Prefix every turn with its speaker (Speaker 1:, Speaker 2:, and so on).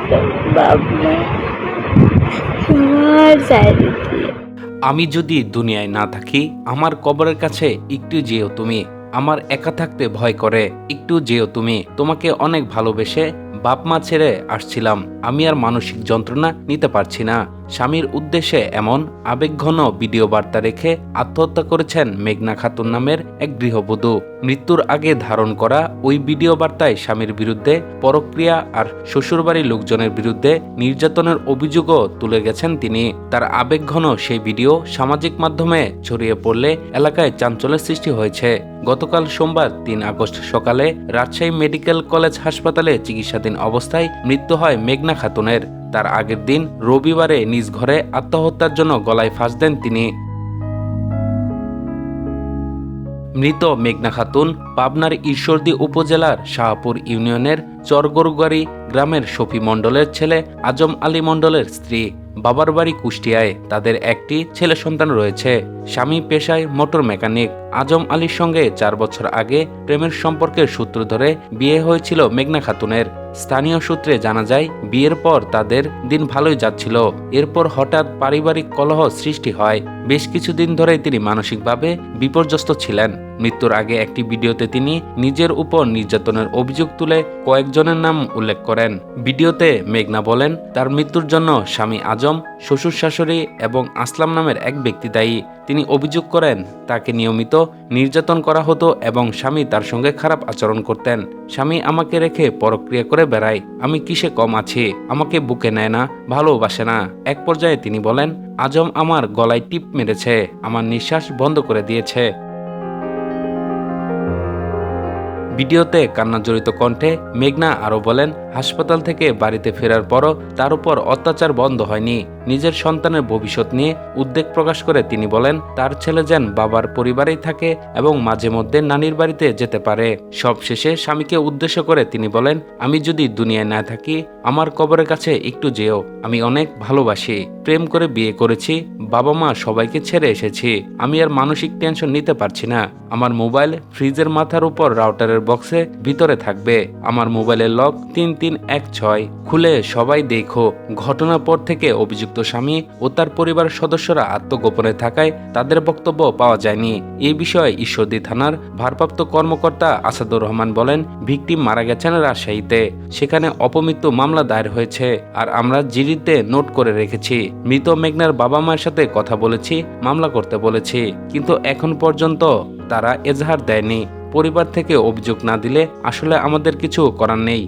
Speaker 1: বাপ মা সবার চারিদিকে।
Speaker 2: আমি যদি দুনিয়ায় না থাকি আমার কবরের কাছে একটু যেও তুমি। আমার একা থাকতে ভয় করে, একটু যেও তুমি। তোমাকে অনেক ভালোবেসে বাপ মা ছেড়ে আসছিলাম। আমি আর মানসিক যন্ত্রণা নিতে পারছি না। স্বামীর উদ্দেশ্যে এমন আবেগঘন ভিডিও বার্তা রেখে আত্মহত্যা করেছেন মেঘনা খাতুন নামের এক গৃহবধূ। মৃত্যুর আগে ধারণ করা ওই ভিডিও বার্তায় স্বামীর বিরুদ্ধে পরক্রিয়া আর শ্বশুরবাড়ির লোকজনের বিরুদ্ধে নির্যাতনের অভিযোগও তুলে গেছেন তিনি। তার আবেগঘন সেই ভিডিও সামাজিক মাধ্যমে ছড়িয়ে পড়লে এলাকায় চাঞ্চল্যের সৃষ্টি হয়েছে। গতকাল সোমবার ৩ আগস্ট সকালে রাজশাহী মেডিকেল কলেজ হাসপাতালে চিকিৎসাধীন অবস্থায় মৃত্যু হয় মেঘনা খাতুনের। তার আগের দিন রবিবারে নিজ ঘরে আত্মহত্যার জন্য গলায় ফাঁস দেন তিনি। মৃত মেঘনা খাতুন পাবনার ঈশ্বরদী উপজেলার শাহপুর ইউনিয়নের চরগরুগাড়ি গ্রামের শফি মণ্ডলের ছেলে আজম আলী মণ্ডলের স্ত্রী। বাবার বাড়ি কুষ্টিয়ায়। তাদের একটি ছেলে সন্তান রয়েছে। স্বামী পেশায় মোটর মেকানিক। আজম আলীর সঙ্গে ৪ বছর আগে প্রেমের সম্পর্কের সূত্র ধরে বিয়ে হয়েছিল মেঘনা খাতুনের। স্থানীয় সূত্রে জানা যায় বিয়ের পর তাদের দিন ভালোই যাচ্ছিল। এরপর হঠাৎ পারিবারিক কলহ সৃষ্টি হয়। বেশ কিছুদিন ধরে তিনি মানসিকভাবে বিপর্যস্ত ছিলেন। মৃত্যুর আগে একটি ভিডিওতে তিনি নিজের উপর নির্যাতনের অভিযোগ তুলে কয়েকজনের নাম উল্লেখ করেন। ভিডিওতে মেঘনা বলেন তার মৃত্যুর জন্য স্বামী আজম, শ্বশুর শাশুড়ি এবং আসলাম নামের এক ব্যক্তি দায়ী। তিনি অভিযোগ করেন তাকে নিয়মিত নির্যাতন করা হতো এবং স্বামী তার সঙ্গে খারাপ আচরণ করতেন। স্বামী আমাকে রেখে পরক্রিয়া করে বেড়ায়। আমি কিসে কম আছি? আমাকে বুকে নেয় না, ভালোবাসে না। এক পর্যায়ে তিনি বলেন আজম আমার গলায় টিপ মেরেছে, আমার নিঃশ্বাস বন্ধ করে দিয়েছে। ভিডিওতে কান্নাজড়িত কণ্ঠে মেঘনা আরও বলেন হাসপাতাল থেকে বাড়িতে ফেরার পরও তার উপর অত্যাচার বন্ধ হয়নি। নিজের সন্তানের ভবিষ্যৎ নিয়ে উদ্বেগ প্রকাশ করে তিনি বলেন তার ছেলে যেন বাবার পরিবারেই থাকে এবং মাঝে মধ্যে নানির বাড়িতে যেতে পারে। সবশেষে স্বামীকে উদ্দেশ্য করে তিনি বলেন আমি যদি দুনিয়ায় না থাকি আমার কবরের কাছে একটু যেও। আমি অনেক ভালোবাসি, প্রেম করে বিয়ে করেছি, বাবা মা সবাইকে ছেড়ে এসেছি। আমি আর মানসিক টেনশন নিতে পারছি না। আমার মোবাইল ফ্রিজের মাথার উপর রাউটারের বক্সে ভিতরে থাকবে। আমার মোবাইলের লক 3316 খুলে সবাই দেখো। ঘটনার পর থেকে অভিযুক্ত স্বামী ও তার পরিবারের সদস্যরা আত্মগোপনে থাকায় তাদের বক্তব্য পাওয়া যায়নি। এই বিষয়ে ঈশ্বরদী থানার ভারপ্রাপ্ত কর্মকর্তা আসাদুর রহমান বলেন ভিকটিম মারা গেছেন রাজশাহীতে। সেখানে অপমৃত্যু মামলা দায়ের হয়েছে আর আমরা জিডিতে নোট করে রেখেছি। মৃত মেঘনার বাবা মায়ের সাথে কথা বলেছি, মামলা করতে বলেছি, কিন্তু এখন পর্যন্ত তারা এজাহার দেয়নি। পরিবার থেকে অভিযোগ না দিলে আসলে আমাদের কিছু করার নেই।